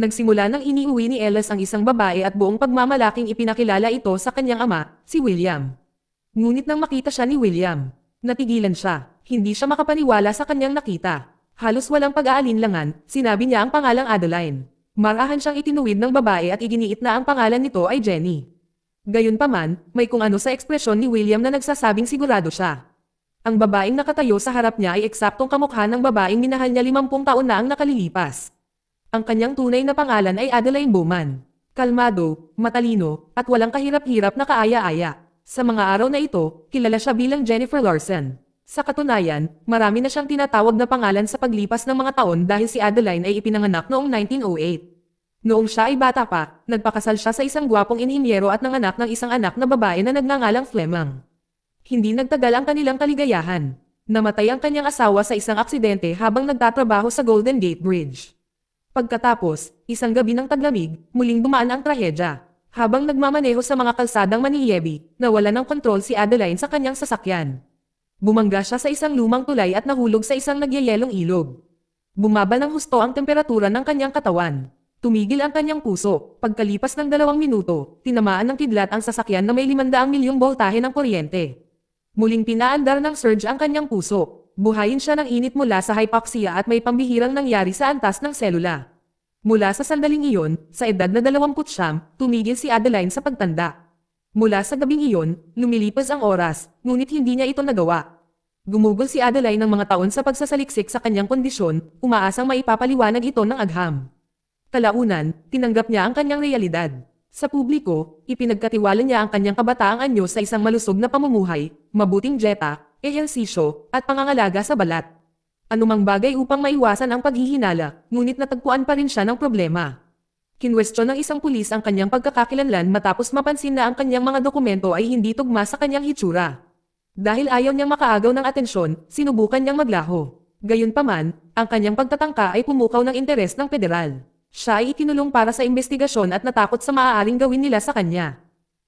Nagsimula nang iniuwi ni Ellis ang isang babae at buong pagmamalaking ipinakilala ito sa kanyang ama, si William. Ngunit nang makita siya ni William, natigilan siya. Hindi siya makapaniwala sa kanyang nakita. Halos walang pag-aalinlangan, sinabi niya ang pangalang Adeline. Marahan siyang itinuwid ng babae at iginiit na ang pangalan nito ay Jenny. Gayunpaman, may kung ano sa ekspresyon ni William na nagsasabing sigurado siya. Ang babaeng nakatayo sa harap niya ay eksaktong kamukha ng babaeng minahal niya 50 taon na ang nakalilipas. Ang kanyang tunay na pangalan ay Adeline Bowman. Kalmado, matalino, at walang kahirap-hirap na kaaya-aya. Sa mga araw na ito, kilala siya bilang Jennifer Larson. Sa katunayan, marami na siyang tinatawag na pangalan sa paglipas ng mga taon dahil si Adeline ay ipinanganak noong 1908. Noong siya ay bata pa, nagpakasal siya sa isang gwapong inhinyero at nanganak ng isang anak na babae na nagngangalang Fleming. Hindi nagtagal ang kanilang kaligayahan. Namatay ang kanyang asawa sa isang aksidente habang nagtatrabaho sa Golden Gate Bridge. Pagkatapos, isang gabi ng taglamig, muling dumaan ang trahedya. Habang nagmamaneho sa mga kalsadang Maniyebi, nawala ng kontrol si Adeline sa kanyang sasakyan. Bumangga siya sa isang lumang tulay at nahulog sa isang nagyayelong ilog. Bumaba ng husto ang temperatura ng kanyang katawan. Tumigil ang kanyang puso. Pagkalipas ng 2 minuto, tinamaan ng kidlat ang sasakyan na may 500 milyong boltahe ng kuryente. Muling pinaandar ng surge ang kanyang puso. Buhayin siya ng init mula sa hypoxia at may pambihirang nangyari sa antas ng selula. Mula sa sandaling iyon, sa edad na 29, tumigil si Adeline sa pagtanda. Mula sa gabing iyon, lumilipas ang oras, ngunit hindi niya ito nagawa. Gumugol si Adeline ng mga taon sa pagsasaliksik sa kanyang kondisyon, umaasang maipapaliwanag ito ng agham. Kalaunan, tinanggap niya ang kanyang realidad. Sa publiko, ipinagkatiwala niya ang kanyang kabataang anyo sa isang malusog na pamumuhay, mabuting dieta, ehersisyo, at pangangalaga sa balat. Anumang bagay upang maiwasan ang paghihinala, ngunit natagpuan pa rin siya ng problema. Kinwestiyon ng isang pulis ang kanyang pagkakakilanlan matapos mapansin na ang kanyang mga dokumento ay hindi tugma sa kanyang hitsura. Dahil ayaw niyang makaagaw ng atensyon, sinubukan niyang maglaho. Gayunpaman, ang kanyang pagtatangka ay pumukaw ng interes ng federal. Siya ay ikinulong para sa investigasyon at natakot sa maaaring gawin nila sa kanya.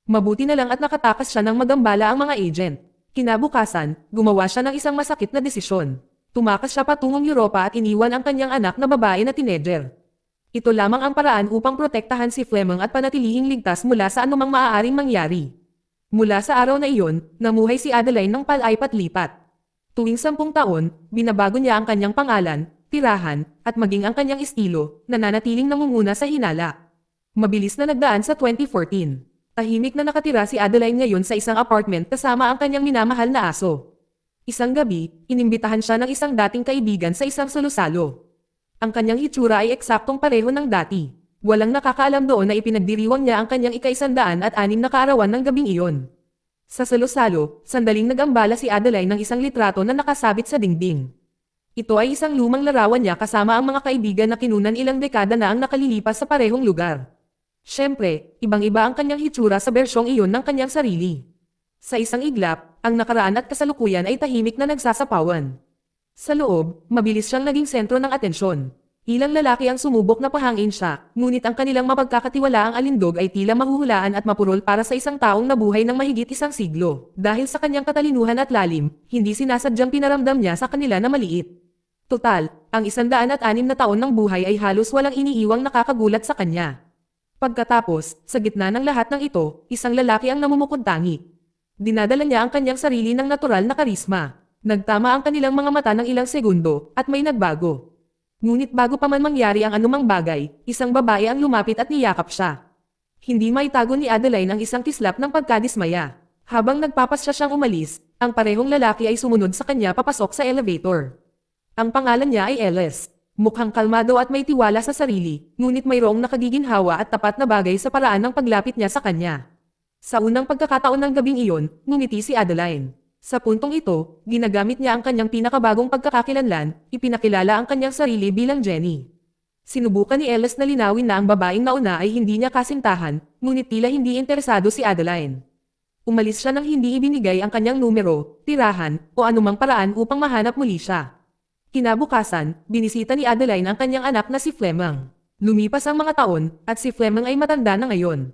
Mabuti na lang at nakatakas siya ng magambala ang mga agent. Kinabukasan, gumawa siya ng isang masakit na desisyon. Tumakas siya patungong Europa at iniwan ang kanyang anak na babae na teenager. Ito lamang ang paraan upang protektahan si Fleming at panatilihing ligtas mula sa anumang maaaring mangyari. Mula sa araw na iyon, namuhay si Adeline ng palay-patlipat. Tuwing 10 taon, binabago niya ang kanyang pangalan, tirahan, at maging ang kanyang estilo, nananatiling nangunguna sa hinala. Mabilis na nagdaan sa 2014. Tahimik na nakatira si Adeline ngayon sa isang apartment kasama ang kanyang minamahal na aso. Isang gabi, inimbitahan siya ng isang dating kaibigan sa isang salo-salo. Ang kanyang hitsura ay eksaktong pareho ng dati. Walang nakakaalam doon na ipinagdiriwang niya ang kanyang ika-106 na kaarawan ng gabing iyon. Sa salo-salo, sandaling nagambala si Adeline ng isang litrato na nakasabit sa dingding. Ito ay isang lumang larawan niya kasama ang mga kaibigan na kinunan ilang dekada na ang nakalilipas sa parehong lugar. Siyempre, ibang-iba ang kanyang hitsura sa bersyong iyon ng kanyang sarili. Sa isang iglap, ang nakaraan at kasalukuyan ay tahimik na nagsasapawan. Sa loob, mabilis siyang naging sentro ng atensyon. Ilang lalaki ang sumubok na pahangin siya, ngunit ang kanilang mapagkakatiwalaang alindog ay tila mahuhulaan at mapurol para sa isang taong nabuhay ng mahigit 1 siglo. Dahil sa kanyang katalinuhan at lalim, hindi sinasadyang pinaramdam niya sa kanila na maliit. Total, ang 106 na taon ng buhay ay halos walang iniiwang nakakagulat sa kanya. Pagkatapos, sa gitna ng lahat ng ito, isang lalaki ang namumukod-tangi. Dinadala niya ang kanyang sarili ng natural na karisma. Nagtama ang kanilang mga mata ng ilang segundo, at may nagbago. Ngunit bago pa man mangyari ang anumang bagay, isang babae ang lumapit at niyakap siya. Hindi maitago ni Adeline ang isang kislap ng pagkadismaya. Habang nagpapasya siyang umalis, ang parehong lalaki ay sumunod sa kanya papasok sa elevator. Ang pangalan niya ay Ellis. Mukhang kalmado at may tiwala sa sarili, ngunit mayroong nakagiginhawa at tapat na bagay sa paraan ng paglapit niya sa kanya. Sa unang pagkakataon ng gabing iyon, ngumiti si Adeline. Sa puntong ito, ginagamit niya ang kanyang pinakabagong pagkakakilanlan, ipinakilala ang kanyang sarili bilang Jenny. Sinubukan ni Ellis na linawin na ang babaeng nauna ay hindi niya kasintahan, ngunit tila hindi interesado si Adeline. Umalis siya nang hindi ibinigay ang kanyang numero, tirahan, o anumang paraan upang mahanap muli siya. Kinabukasan, binisita ni Adeline ang kanyang anak na si Fleming. Lumipas ang mga taon, at si Fleming ay matanda na ngayon.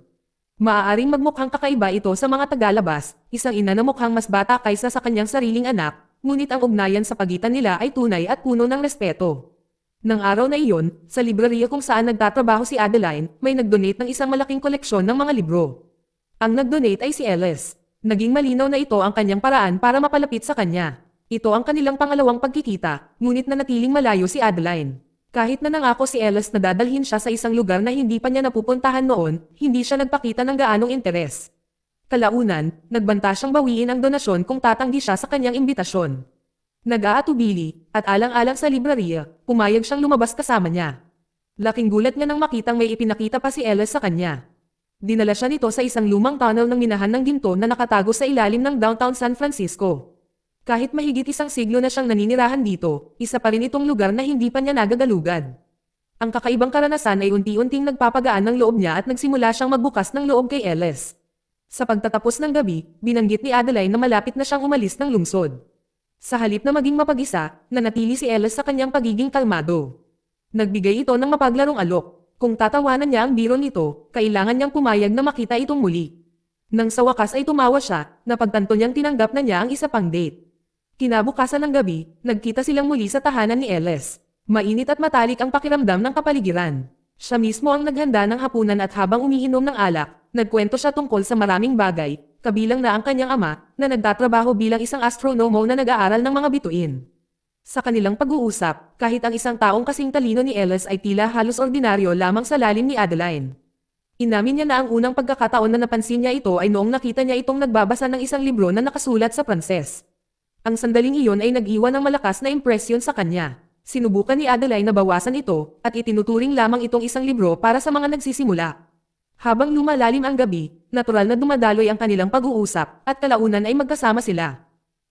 Maaaring magmukhang kakaiba ito sa mga tagalabas, isang ina na mukhang mas bata kaysa sa kanyang sariling anak, ngunit ang ugnayan sa pagitan nila ay tunay at puno ng respeto. Nang araw na iyon, sa librariya kung saan nagtatrabaho si Adeline, may nag-donate ng isang malaking koleksyon ng mga libro. Ang nag-donate ay si Ellis. Naging malinaw na ito ang kanyang paraan para mapalapit sa kanya. Ito ang kanilang pangalawang pagkikita, ngunit nanatiling malayo si Adeline. Kahit na nangako si Ellis na dadalhin siya sa isang lugar na hindi pa niya napupuntahan noon, hindi siya nagpakita ng gaanong interes. Kalaunan, nagbanta siyang bawiin ang donasyon kung tatanggi siya sa kanyang imbitasyon. Nag-aatubili, at alang-alang sa librariya, pumayag siyang lumabas kasama niya. Laking gulat niya nang makitang may ipinakita pa si Ellis sa kanya. Dinala siya nito sa isang lumang tunnel ng minahan ng ginto na nakatago sa ilalim ng downtown San Francisco. Kahit mahigit isang siglo na siyang naninirahan dito, isa pa rin itong lugar na hindi pa niya nagagalugad. Ang kakaibang karanasan ay unti-unting nagpapagaan ng loob niya at nagsimula siyang magbukas ng loob kay Ellis. Sa pagtatapos ng gabi, binanggit ni Adeline na malapit na siyang umalis ng lungsod. Sa halip na maging mapag-isa, nanatili si Ellis sa kanyang pagiging kalmado. Nagbigay ito ng mapaglarong alok. Kung tatawanan niya ang biro nito, kailangan niyang pumayag na makita itong muli. Nang sa wakas ay tumawa siya, napagtanto niyang tinanggap na niya ang isa pang date. Kinabukasan ng gabi, nagkita silang muli sa tahanan ni Ellis. Mainit at matalik ang pakiramdam ng kapaligiran. Siya mismo ang naghanda ng hapunan at habang umiinom ng alak, nagkwento siya tungkol sa maraming bagay, kabilang na ang kanyang ama, na nagtatrabaho bilang isang astronomo na nag-aaral ng mga bituin. Sa kanilang pag-uusap, kahit ang isang taong kasing talino ni Ellis ay tila halos ordinaryo lamang sa lalim ni Adeline. Inamin niya na ang unang pagkakataon na napansin niya ito ay noong nakita niya itong nagbabasa ng isang libro na nakasulat sa Pranses. Ang sandaling iyon ay nag-iwan ng malakas na impresyon sa kanya. Sinubukan ni Adeline na bawasan ito, at itinuturing lamang itong isang libro para sa mga nagsisimula. Habang lumalalim ang gabi, natural na dumadaloy ang kanilang pag-uusap, at kalaunan ay magkasama sila.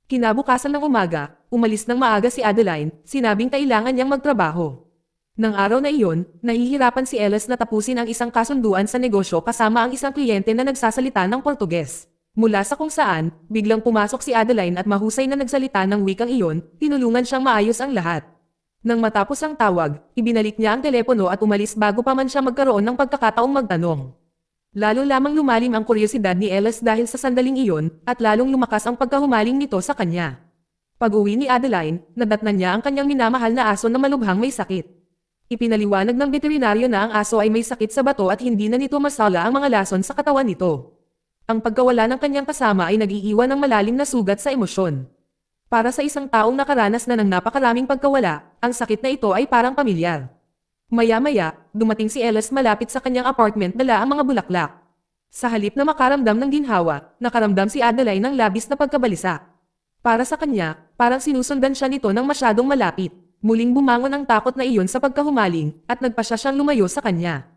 Kinabukasan ng umaga, umalis ng maaga si Adeline, sinabing kailangan niyang magtrabaho. Nang araw na iyon, nahihirapan si Ellis na tapusin ang isang kasunduan sa negosyo kasama ang isang kliyente na nagsasalita ng Portuges. Mula sa kung saan, biglang pumasok si Adeline at mahusay na nagsalita ng wikang iyon, tinulungan siyang maayos ang lahat. Nang matapos ang tawag, ibinalik niya ang telepono at umalis bago pa man siya magkaroon ng pagkakataong magtanong. Lalo lamang lumalim ang kuryosidad ni Ellis dahil sa sandaling iyon, at lalong lumakas ang pagkahumaling nito sa kanya. Pag-uwi ni Adeline, nadatnan niya ang kanyang minamahal na aso na malubhang may sakit. Ipinaliwanag ng veterinaryo na ang aso ay may sakit sa bato at hindi na nito masala ang mga lason sa katawan nito. Ang pagkawala ng kanyang kasama ay nag-iiwan ng malalim na sugat sa emosyon. Para sa isang taong nakaranas na ng napakaraming pagkawala, ang sakit na ito ay parang pamilyar. Maya-maya, dumating si Ellis malapit sa kanyang apartment dala ang mga bulaklak. Sa halip na makaramdam ng ginhawa, nakaramdam si Adeline ng labis na pagkabalisa. Para sa kanya, parang sinusundan siya nito ng masyadong malapit. Muling bumangon ang takot na iyon sa pagkahumaling, at nagpasya siyang lumayo sa kanya.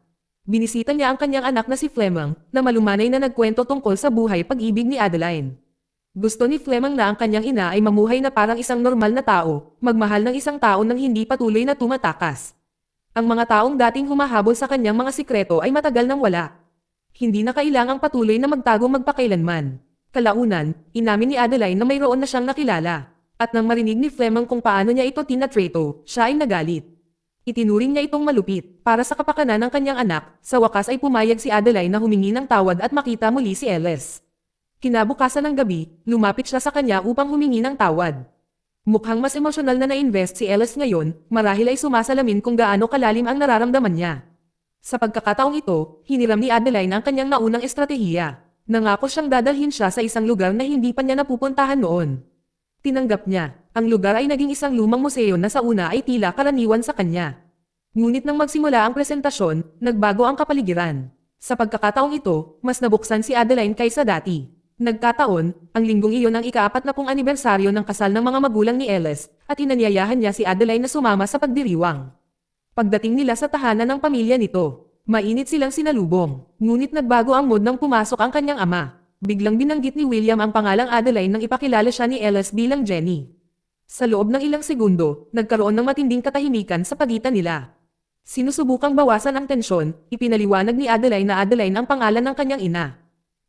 Binisita niya ang kanyang anak na si Fleming, na malumanay na nagkwento tungkol sa buhay pag-ibig ni Adeline. Gusto ni Fleming na ang kanyang ina ay mamuhay na parang isang normal na tao, magmahal ng isang tao nang hindi patuloy na tumatakas. Ang mga taong dating humahabol sa kanyang mga sikreto ay matagal nang wala. Hindi na kailangang patuloy na magtago magpakailanman. Kalaunan, inamin ni Adeline na mayroon na siyang nakilala. At nang marinig ni Fleming kung paano niya ito tinatreto, siya ay nagalit. Itinuring niya itong malupit. Para sa kapakanan ng kanyang anak, sa wakas ay pumayag si Adeline na humingi ng tawad at makita muli si Ellis. Kinabukasan ng gabi, lumapit siya sa kanya upang humingi ng tawad. Mukhang mas emosyonal na na-invest si Ellis ngayon, marahil ay sumasalamin kung gaano kalalim ang nararamdaman niya. Sa pagkakataong ito, hiniram ni Adeline ang kanyang naunang estratehiya. Nangako siyang dadalhin siya sa isang lugar na hindi pa niya napupuntahan noon. Tinanggap niya. Ang lugar ay naging isang lumang museo na sa una ay tila karaniwan sa kanya. Ngunit nang magsimula ang presentasyon, nagbago ang kapaligiran. Sa pagkakataong ito, mas nabuksan si Adeline kaysa dati. Nagkataon, ang linggong iyon ang ika-40 anibersaryo ng kasal ng mga magulang ni Ellis, at inanyayahan niya si Adeline na sumama sa pagdiriwang. Pagdating nila sa tahanan ng pamilya nito, mainit silang sinalubong, ngunit nagbago ang mood nang pumasok ang kanyang ama. Biglang binanggit ni William ang pangalang Adeline nang ipakilala siya ni Ellis bilang Jenny. Sa loob ng ilang segundo, nagkaroon ng matinding katahimikan sa pagitan nila. Sinusubukang bawasan ang tensyon, ipinaliwanag ni Adeline na Adeline ang pangalan ng kanyang ina.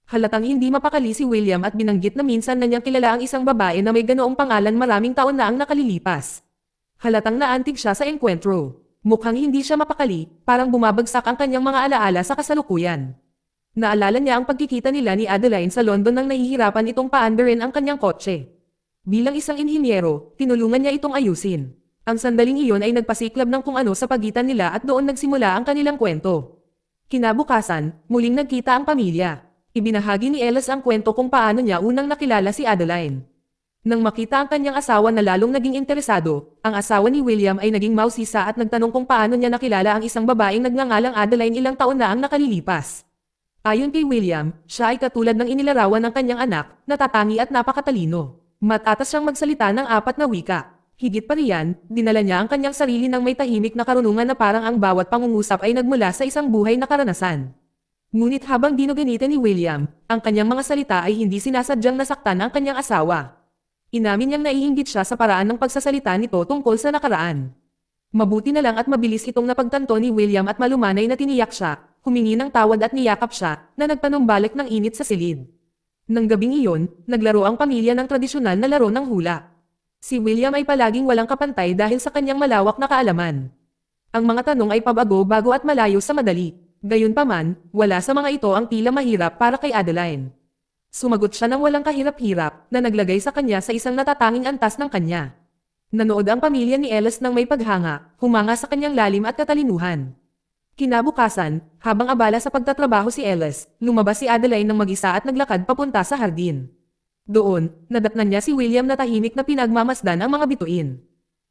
Halatang hindi mapakali si William at binanggit na minsan na niyang kilala ang isang babae na may ganoong pangalan maraming taon na ang nakalilipas. Halatang naantig siya sa enkwentro. Mukhang hindi siya mapakali, parang bumabagsak ang kanyang mga alaala sa kasalukuyan. Naalala niya ang pagkikita nila ni Adeline sa London nang nahihirapan itong paandarin ang kanyang kotse. Bilang isang inhinyero, tinulungan niya itong ayusin. Ang sandaling iyon ay nagpasiklab ng kung ano sa pagitan nila at doon nagsimula ang kanilang kwento. Kinabukasan, muling nagkita ang pamilya. Ibinahagi ni Ellis ang kwento kung paano niya unang nakilala si Adeline. Nang makita ang kanyang asawa na lalong naging interesado, ang asawa ni William ay naging mausisa at nagtanong kung paano niya nakilala ang isang babaeng nagngangalang Adeline ilang taon na ang nakalilipas. Ayon kay William, siya ay katulad ng inilarawan ng kanyang anak, natatangi at napakatalino. Matatas siyang magsalita ng 4 na wika. Higit pa riyan, dinala niya ang kanyang sarili ng may tahimik na karunungan na parang ang bawat pangungusap ay nagmula sa isang buhay na karanasan. Ngunit habang ginuganitan ni William, ang kanyang mga salita ay hindi sinasadyang nasaktan ang kanyang asawa. Inamin niyang naiinggit siya sa paraan ng pagsasalita nito tungkol sa nakaraan. Mabuti na lang at mabilis itong napagtanto ni William at malumanay na tiniyak siya, humingi ng tawad at niyakap siya, na nagpanumbalik ng init sa silid. Nang gabing iyon, naglaro ang pamilya ng tradisyonal na laro ng hula. Si William ay palaging walang kapantay dahil sa kanyang malawak na kaalaman. Ang mga tanong ay pabago-bago at malayo sa madali. Gayunpaman, wala sa mga ito ang tila mahirap para kay Adeline. Sumagot siya ng walang kahirap-hirap na naglagay sa kanya sa isang natatanging antas ng kanya. Nanood ang pamilya ni Ellis ng may paghanga, humanga sa kanyang lalim at katalinuhan. Kinabukasan, habang abala sa pagtatrabaho si Ellis, lumabas si Adeline ng mag-isa at naglakad papunta sa hardin. Doon, nadatnan niya si William na tahimik na pinagmamasdan ang mga bituin.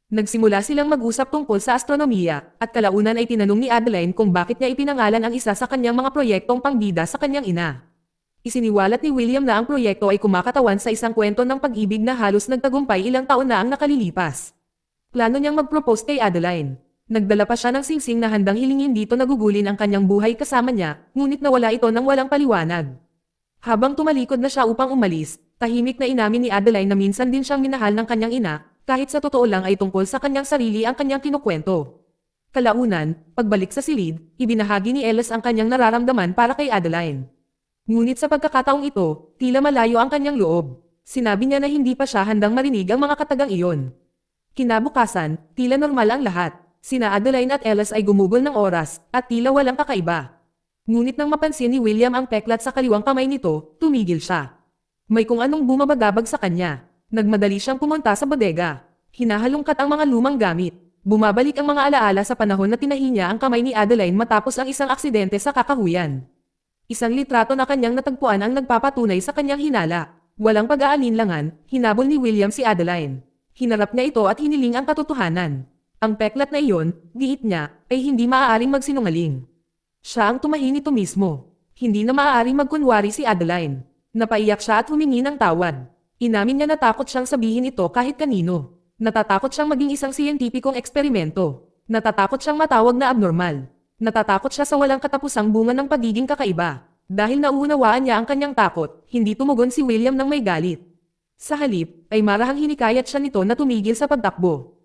Nagsimula silang mag-usap tungkol sa astronomiya, at kalaunan ay tinanong ni Adeline kung bakit niya ipinangalan ang isa sa kanyang mga proyektong pangbida sa kanyang ina. Isiniwalat ni William na ang proyekto ay kumakatawan sa isang kwento ng pag-ibig na halos nagtagumpay ilang taon na ang nakalilipas. Plano niyang mag-propose kay Adeline. Nagdala pa siya ng singsing na handang hilingin dito nagugulin ang kanyang buhay kasama niya, ngunit nawala ito ng walang paliwanag. Habang tumalikod na siya upang umalis, tahimik na inamin ni Adeline na minsan din siyang minahal ng kanyang ina, kahit sa totoo lang ay tungkol sa kanyang sarili ang kanyang kinukwento. Kalaunan, pagbalik sa silid, ibinahagi ni Ellis ang kanyang nararamdaman para kay Adeline. Ngunit sa pagkakataong ito, tila malayo ang kanyang loob. Sinabi niya na hindi pa siya handang marinig ang mga katagang iyon. Kinabukasan, tila normal ang lahat. Sina Adeline at Ellis ay gumugol ng oras, at tila walang kakaiba. Ngunit nang mapansin ni William ang peklat sa kaliwang kamay nito, tumigil siya. May kung anong bumabagabag sa kanya. Nagmadali siyang pumunta sa bodega. Hinahalungkat ang mga lumang gamit. Bumabalik ang mga alaala sa panahon na tinahi niya ang kamay ni Adeline matapos ang isang aksidente sa kakahuyan. Isang litrato na kanyang natagpuan ang nagpapatunay sa kanyang hinala. Walang pag-aalinlangan, hinabol ni William si Adeline. Hinarap niya ito at hiniling ang katotohanan. Ang peklat na iyon, giit niya, ay hindi maaaring magsinungaling. Siya ang tumahi nito mismo. Hindi na maaaring magkunwari si Adeline. Napaiyak siya at humingi ng tawad. Inamin niya na takot siyang sabihin ito kahit kanino. Natatakot siyang maging isang siyentipikong eksperimento. Natatakot siyang matawag na abnormal. Natatakot siya sa walang katapusang bunga ng pagiging kakaiba. Dahil nauunawaan niya ang kanyang takot, hindi tumugon si William ng may galit. Sa halip, ay marahang hinikayat siya nito na tumigil sa pagtakbo.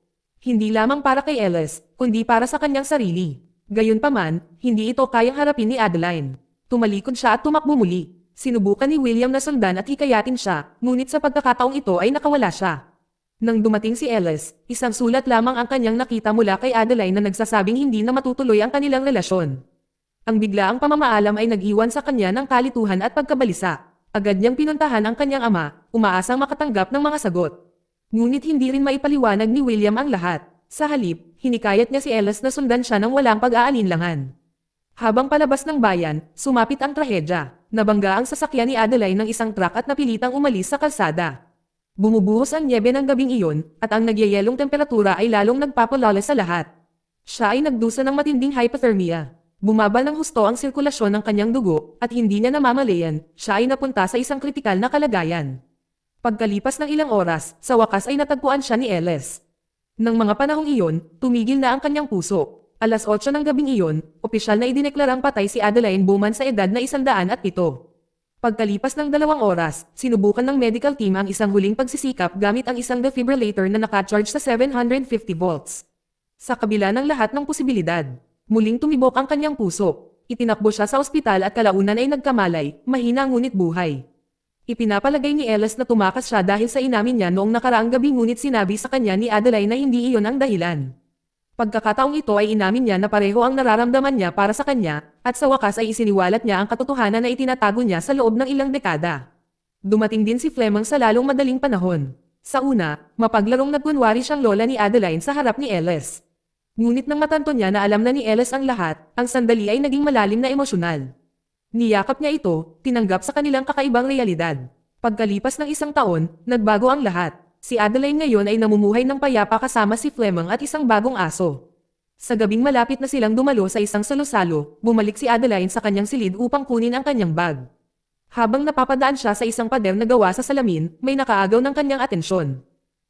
Hindi lamang para kay Ellis, kundi para sa kanyang sarili. Gayunpaman, hindi ito kayang harapin ni Adeline. Tumalikod siya at tumakbo muli. Sinubukan ni William na sundan at hikayatin siya, ngunit sa pagkakataong ito ay nakawala siya. Nang dumating si Ellis, isang sulat lamang ang kanyang nakita mula kay Adeline na nagsasabing hindi na matutuloy ang kanilang relasyon. Ang biglaang pamamaalam ay nag-iwan sa kanya ng kalituhan at pagkabalisa. Agad niyang pinuntahan ang kanyang ama, umaasang makatanggap ng mga sagot. Ngunit hindi rin maipaliwanag ni William ang lahat. Sa halip, hinikayat niya si Ellis na sundan siya ng walang pag-aalinlangan. Habang palabas ng bayan, sumapit ang trahedya. Nabangga ang sasakyan ni Adeline ng isang truck at napilitang umalis sa kalsada. Bumubuhos ang nyebe ng gabing iyon, at ang nagyayelong temperatura ay lalong nagpapalala sa lahat. Siya ay nagdusa ng matinding hypothermia. Bumaba ng husto ang sirkulasyon ng kanyang dugo, at hindi niya namamalayan, siya ay napunta sa isang kritikal na kalagayan. Pagkalipas ng ilang oras, sa wakas ay natagpuan siya ni Ellis. Nang mga panahong iyon, tumigil na ang kanyang puso. Alas 8 ng gabing iyon, opisyal na idineklarang patay si Adeline Bowman sa edad na 107. Pagkalipas ng 2 oras, sinubukan ng medical team ang isang huling pagsisikap gamit ang isang defibrillator na nakacharge sa 750 volts. Sa kabila ng lahat ng posibilidad, muling tumibok ang kanyang puso. Itinakbo siya sa ospital at kalaunan ay nagkamalay, mahina ngunit buhay. Ipinapalagay ni Ellis na tumakas siya dahil sa inamin niya noong nakaraang gabi ngunit sinabi sa kanya ni Adeline na hindi iyon ang dahilan. Pagkakataong ito ay inamin niya na pareho ang nararamdaman niya para sa kanya, at sa wakas ay isiniwalat niya ang katotohanan na itinatago niya sa loob ng ilang dekada. Dumating din si Fleming sa lalong madaling panahon. Sa una, mapaglarong nagkunwari siyang lola ni Adeline sa harap ni Ellis. Ngunit nang matanto niya na alam na ni Ellis ang lahat, ang sandali ay naging malalim na emosyonal. Niyakap niya ito, tinanggap sa kanilang kakaibang realidad. Pagkalipas ng isang taon, nagbago ang lahat. Si Adeline ngayon ay namumuhay ng payapa kasama si Fleming at isang bagong aso. Sa gabing malapit na silang dumalo sa isang salo-salo, bumalik si Adeline sa kanyang silid upang kunin ang kanyang bag. Habang napapadaan siya sa isang pader na gawa sa salamin, may nakaagaw ng kanyang atensyon.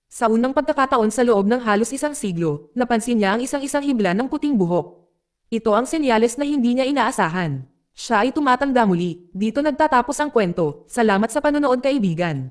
Sa unang pagkakataon sa loob ng halos isang siglo, napansin niya ang isang-isang hibla ng puting buhok. Ito ang senyales na hindi niya inaasahan. Siya ay tumatanda muli. Dito nagtatapos ang kwento. Salamat sa panonood, kaibigan.